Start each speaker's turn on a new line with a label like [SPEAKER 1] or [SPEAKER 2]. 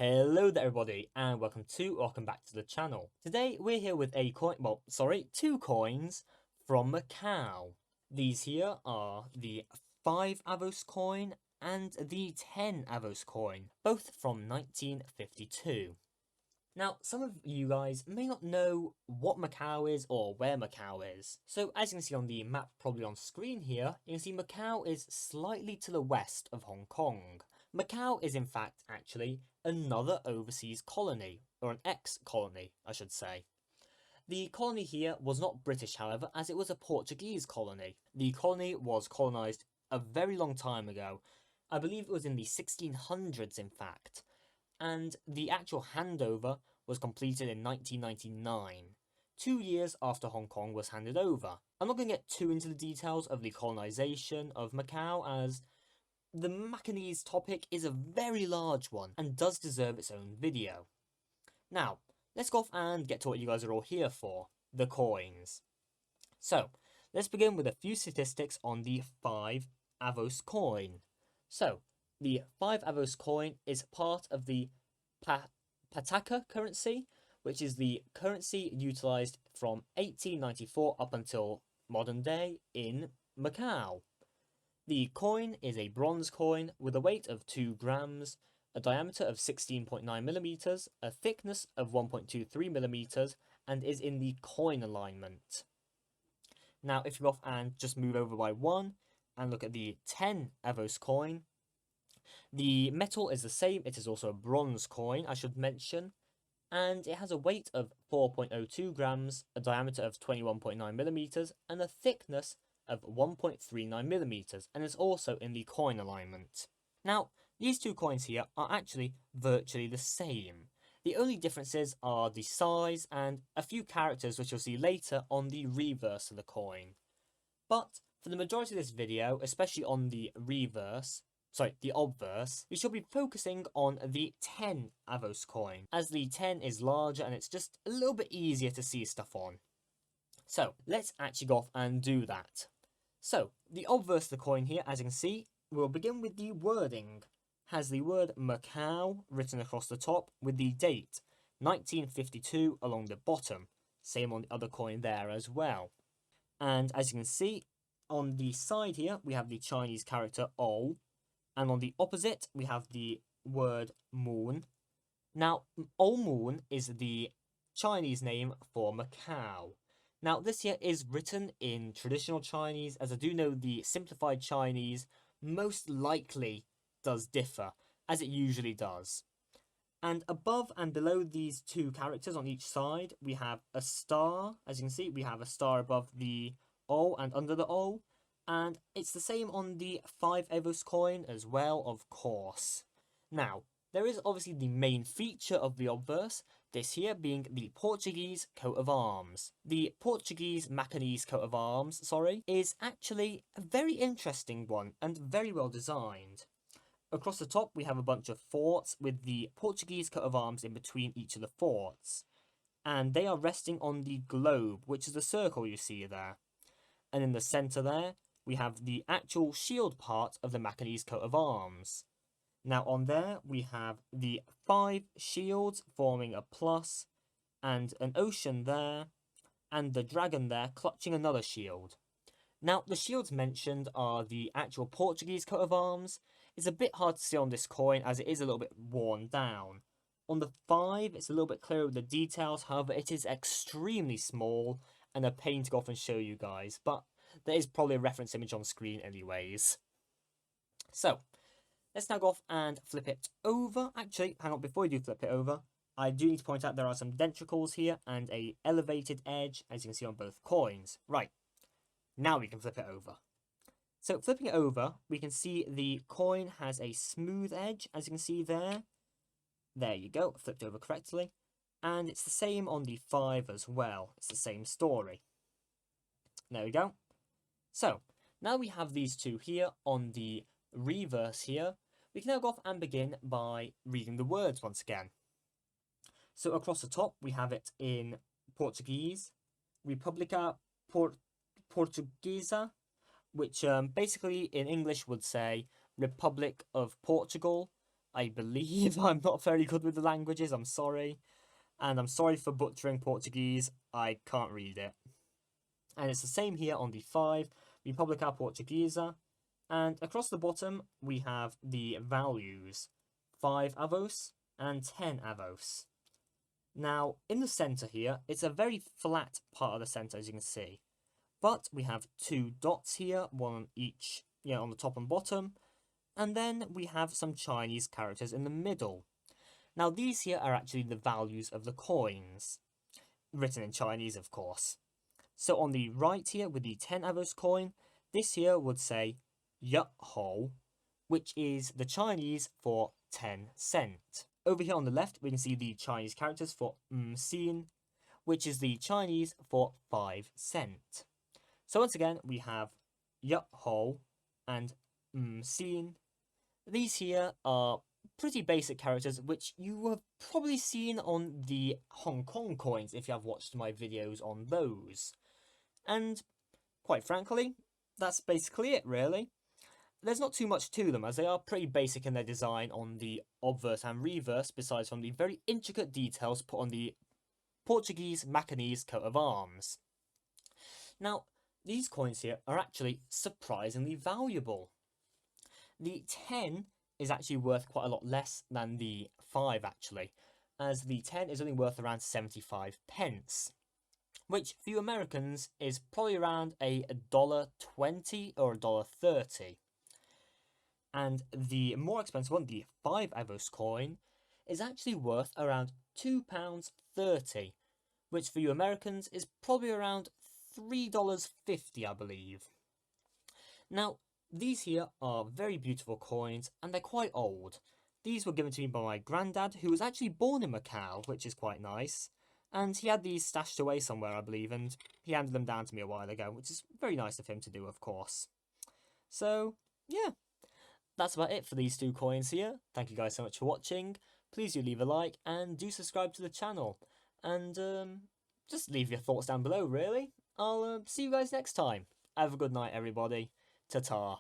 [SPEAKER 1] Hello there everybody and welcome back to the channel. Today we're here with two coins from Macau. These here are the 5 avos coin and the 10 avos coin, both from 1952. Now, some of you guys may not know what Macau is or where Macau is. So as you can see on the map probably on screen here, you can see Macau is slightly to the west of Hong Kong. Macau is in fact actually another overseas colony, or an ex-colony I should say. The colony here was not British however, as it was a Portuguese colony. The colony was colonised a very long time ago. I believe it was in the 1600s in fact. And the actual handover was completed in 1999, 2 years after Hong Kong was handed over. I'm not going to get too into the details of the colonisation of Macau, as the Macanese topic is a very large one and does deserve its own video. Now, let's go off and get to what you guys are all here for, the coins. So, let's begin with a few statistics on the 5 avos coin. So, the 5 avos coin is part of the Pataka currency, which is the currency utilised from 1894 up until modern day in Macau. The coin is a bronze coin with a weight of 2 grams, a diameter of 16.9mm, a thickness of 1.23mm, and is in the coin alignment. Now, if you go off and just move over by 1 and look at the 10 avos coin, the metal is the same. It is also a bronze coin, I should mention, and it has a weight of 4.02 grams, a diameter of 21.9mm, and a thickness of 1.39mm, and is also in the coin alignment. Now, these two coins here are actually virtually the same. The only differences are the size and a few characters which you'll see later on the reverse of the coin. But for the majority of this video, especially on the obverse, we shall be focusing on the 10 avos coin, as the 10 is larger and it's just a little bit easier to see stuff on. So, let's actually go off and do that. So, the obverse of the coin here, as you can see, we'll begin with the wording. Has the word Macau written across the top with the date 1952 along the bottom. Same on the other coin there as well. And as you can see, on the side here, we have the Chinese character O. And on the opposite, we have the word moon. Now, O Moon is the Chinese name for Macau. Now, this here is written in traditional Chinese, as I do know the simplified Chinese most likely does differ, as it usually does. And above and below these two characters on each side, we have a star. As you can see, we have a star above the O and under the O. And it's the same on the 5 avos coin as well, of course. Now, there is obviously the main feature of the obverse, this here being the Portuguese coat of arms. The Portuguese Macanese coat of arms, is actually a very interesting one and very well designed. Across the top, we have a bunch of forts with the Portuguese coat of arms in between each of the forts. And they are resting on the globe, which is the circle you see there. And in the centre there, we have the actual shield part of the Macanese coat of arms. Now on there, we have the 5 shields forming a plus, and an ocean there, and the dragon there clutching another shield. Now, the shields mentioned are the actual Portuguese coat of arms. It's a bit hard to see on this coin as it is a little bit worn down. On the 5, it's a little bit clearer with the details, however, it is extremely small and a pain to go off and show you guys, but there is probably a reference image on screen anyways. So, let's now go off and flip it over. Actually, hang on, before we do flip it over, I do need to point out there are some dentricles here and a elevated edge, as you can see on both coins. Right, now we can flip it over. So, flipping it over, we can see the coin has a smooth edge, as you can see there. There you go, flipped over correctly. And it's the same on the 5 as well. It's the same story. There we go. So, now we have these two here on the reverse here. We can now go off and begin by reading the words once again. So across the top, we have it in Portuguese, República Portuguesa, which basically in English would say Republic of Portugal. I believe. I'm not very good with the languages, I'm sorry. And I'm sorry for butchering Portuguese, I can't read it. And it's the same here on the 5, República Portuguesa. And across the bottom, we have the values, 5 avos and 10 avos. Now, in the centre here, it's a very flat part of the centre, as you can see. But we have 2 dots here, one on each, on the top and bottom. And then we have some Chinese characters in the middle. Now, these here are actually the values of the coins, written in Chinese, of course. So on the right here, with the 10 avos coin, this here would say Ho, which is the Chinese for 10 cent. Over here on the left, we can see the Chinese characters for Xin, which is the Chinese for 5 cent. So once again, we have Ho and Xin. These here are pretty basic characters, which you have probably seen on the Hong Kong coins if you have watched my videos on those. And quite frankly, that's basically it, really. There's not too much to them, as they are pretty basic in their design on the obverse and reverse, besides from the very intricate details put on the Portuguese Macanese coat of arms. Now, these coins here are actually surprisingly valuable. The 10 is actually worth quite a lot less than the 5, actually, as the 10 is only worth around 75 pence. Which, for you Americans, is probably around $1.20 or $1.30. And the more expensive one, the 5 avos coin, is actually worth around £2.30, which for you Americans is probably around $3.50, I believe. Now, these here are very beautiful coins, and they're quite old. These were given to me by my granddad, who was actually born in Macau, which is quite nice. And he had these stashed away somewhere, I believe, and he handed them down to me a while ago, which is very nice of him to do, of course. So, yeah, that's about it for these 2 coins here. Thank you guys so much for watching. Please do leave a like, and do subscribe to the channel. And just leave your thoughts down below, really. I'll see you guys next time. Have a good night, everybody. Ta-ta.